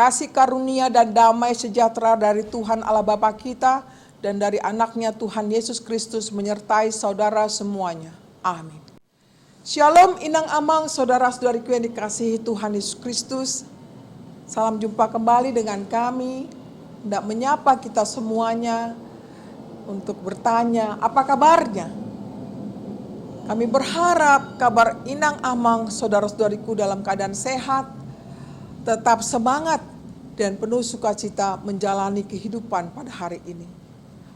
Kasih karunia dan damai sejahtera dari Tuhan Allah Bapa kita dan dari anaknya Tuhan Yesus Kristus menyertai saudara semuanya. Amin. Shalom inang amang saudara-saudariku yang dikasihi Tuhan Yesus Kristus. Salam jumpa kembali dengan kami. Hendak menyapa kita semuanya untuk bertanya apa kabarnya. Kami berharap kabar inang amang saudara-saudariku dalam keadaan sehat, tetap semangat dan penuh sukacita menjalani kehidupan pada hari ini.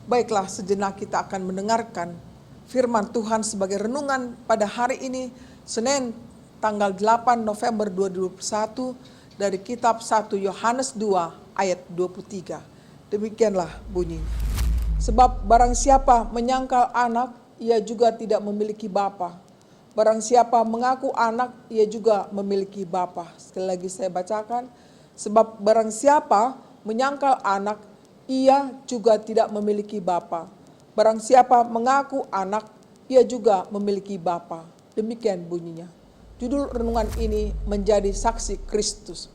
Baiklah, sejenak kita akan mendengarkan firman Tuhan sebagai renungan pada hari ini, Senin tanggal 8 November 2021 dari kitab 1 Yohanes 2 ayat 23. Demikianlah bunyinya. Sebab barang siapa menyangkal anak, ia juga tidak memiliki bapa. Barang siapa mengaku anak, ia juga memiliki bapa. Sekali lagi saya bacakan. Sebab barang siapa menyangkal anak, ia juga tidak memiliki bapa. Barang siapa mengaku anak, ia juga memiliki bapa. Demikian bunyinya. Judul renungan ini menjadi saksi Kristus.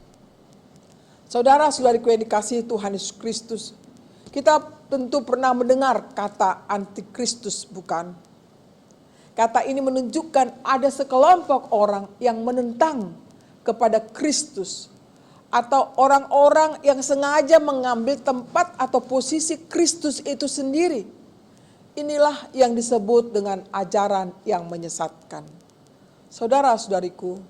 Saudara-saudariku yang dikasihi Tuhan Yesus Kristus, kita tentu pernah mendengar kata antikristus, bukan? Kata ini menunjukkan ada sekelompok orang yang menentang kepada Kristus, atau orang-orang yang sengaja mengambil tempat atau posisi Kristus itu sendiri. Inilah yang disebut dengan ajaran yang menyesatkan. Saudara-saudariku,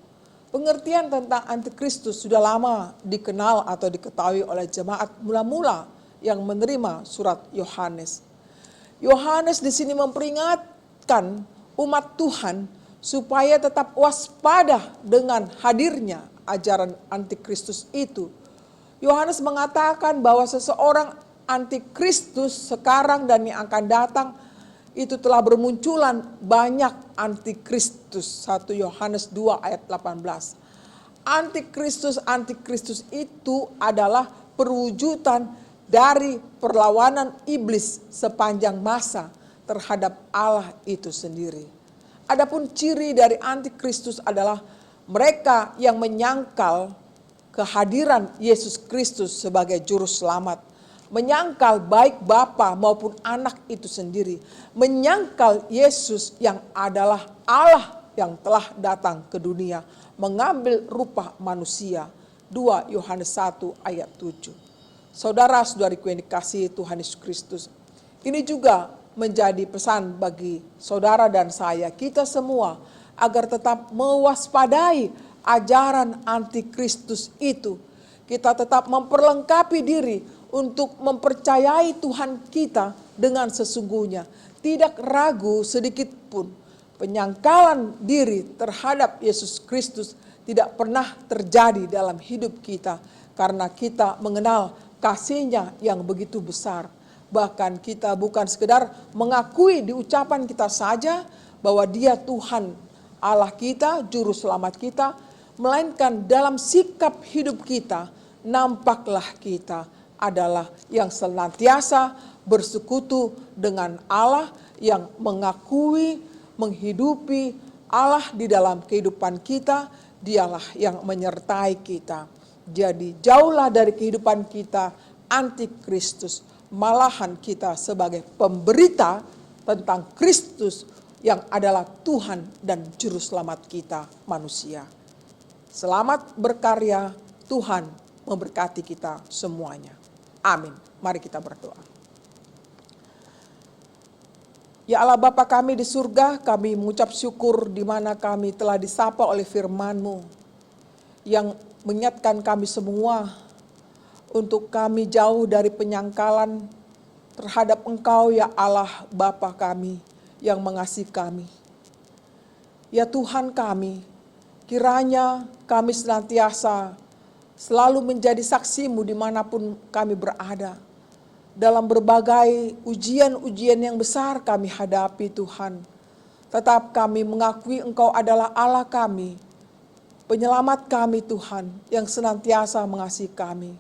pengertian tentang antikristus sudah lama dikenal atau diketahui oleh jemaat mula-mula yang menerima surat Yohanes. Yohanes di sini memperingatkan umat Tuhan supaya tetap waspada dengan hadirnya ajaran antikristus itu. Yohanes mengatakan bahwa seseorang antikristus sekarang dan yang akan datang itu telah bermunculan banyak antikristus. 1 Yohanes 2 ayat 18. Antikristus itu adalah perwujudan dari perlawanan iblis sepanjang masa terhadap Allah itu sendiri. Adapun ciri dari antikristus adalah mereka yang menyangkal kehadiran Yesus Kristus sebagai juru selamat, menyangkal baik Bapa maupun anak itu sendiri, menyangkal Yesus yang adalah Allah yang telah datang ke dunia, mengambil rupa manusia. 2 Yohanes 1 ayat 7. Saudara-saudariku yang dikasihi Tuhan Yesus Kristus, ini juga menjadi pesan bagi saudara dan saya, kita semua, agar tetap mewaspadai ajaran antikristus itu. Kita tetap memperlengkapi diri untuk mempercayai Tuhan kita dengan sesungguhnya. Tidak ragu sedikit pun. Penyangkalan diri terhadap Yesus Kristus tidak pernah terjadi dalam hidup kita. Karena kita mengenal kasih-Nya yang begitu besar. Bahkan kita bukan sekedar mengakui di ucapan kita saja bahwa Dia Tuhan Allah kita, juru selamat kita, melainkan dalam sikap hidup kita, nampaklah kita adalah yang senantiasa bersekutu dengan Allah, yang mengakui, menghidupi Allah di dalam kehidupan kita. Dialah yang menyertai kita. Jadi jauhlah dari kehidupan kita antikristus. Malahan kita sebagai pemberita tentang Kristus yang adalah Tuhan dan Juru Selamat kita manusia. Selamat berkarya, Tuhan memberkati kita semuanya. Amin. Mari kita berdoa. Ya Allah Bapa kami di surga, kami mengucap syukur di mana kami telah disapa oleh firman-Mu yang mengingatkan kami semua untuk kami jauh dari penyangkalan terhadap Engkau ya Allah Bapa kami yang mengasihi kami. Ya Tuhan kami, kiranya kami senantiasa selalu menjadi saksi-Mu dimanapun kami berada. Dalam berbagai ujian-ujian yang besar kami hadapi Tuhan. Tetap kami mengakui Engkau adalah Allah kami, penyelamat kami Tuhan yang senantiasa mengasihi kami.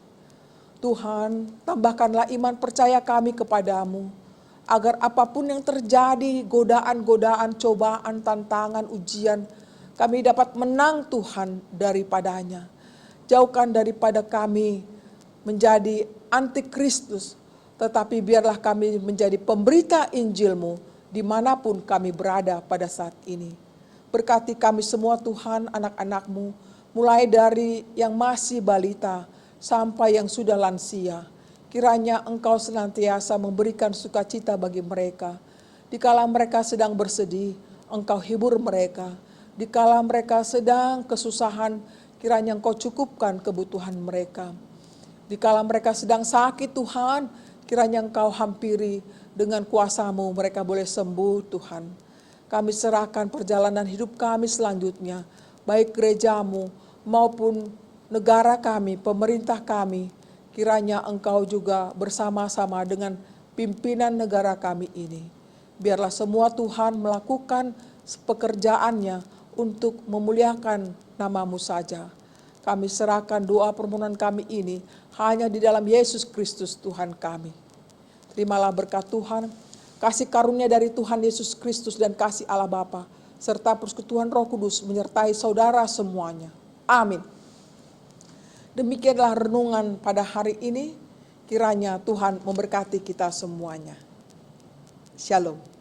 Tuhan, tambahkanlah iman percaya kami kepadamu, agar apapun yang terjadi, godaan-godaan, cobaan, tantangan, ujian, kami dapat menang Tuhan daripadanya. Jauhkan daripada kami menjadi antikristus, tetapi biarlah kami menjadi pemberita Injil-Mu dimanapun kami berada pada saat ini. Berkati kami semua Tuhan, anak-anak-Mu, mulai dari yang masih balita sampai yang sudah lansia. Kiranya Engkau senantiasa memberikan sukacita bagi mereka. Dikala mereka sedang bersedih, Engkau hibur mereka. Dikala mereka sedang kesusahan, kiranya Engkau cukupkan kebutuhan mereka. Dikala mereka sedang sakit Tuhan, kiranya Engkau hampiri dengan kuasa-Mu, mereka boleh sembuh Tuhan. Kami serahkan perjalanan hidup kami selanjutnya, baik gereja-Mu maupun negara kami, pemerintah kami. Kiranya Engkau juga bersama-sama dengan pimpinan negara kami ini. Biarlah semua Tuhan melakukan pekerjaannya untuk memuliakan nama-Mu saja. Kami serahkan doa permohonan kami ini hanya di dalam Yesus Kristus Tuhan kami. Terimalah berkat Tuhan, kasih karunia dari Tuhan Yesus Kristus dan kasih Allah Bapa, serta persekutuan Roh Kudus menyertai saudara semuanya. Amin. Demikianlah renungan pada hari ini. Kiranya Tuhan memberkati kita semuanya. Shalom.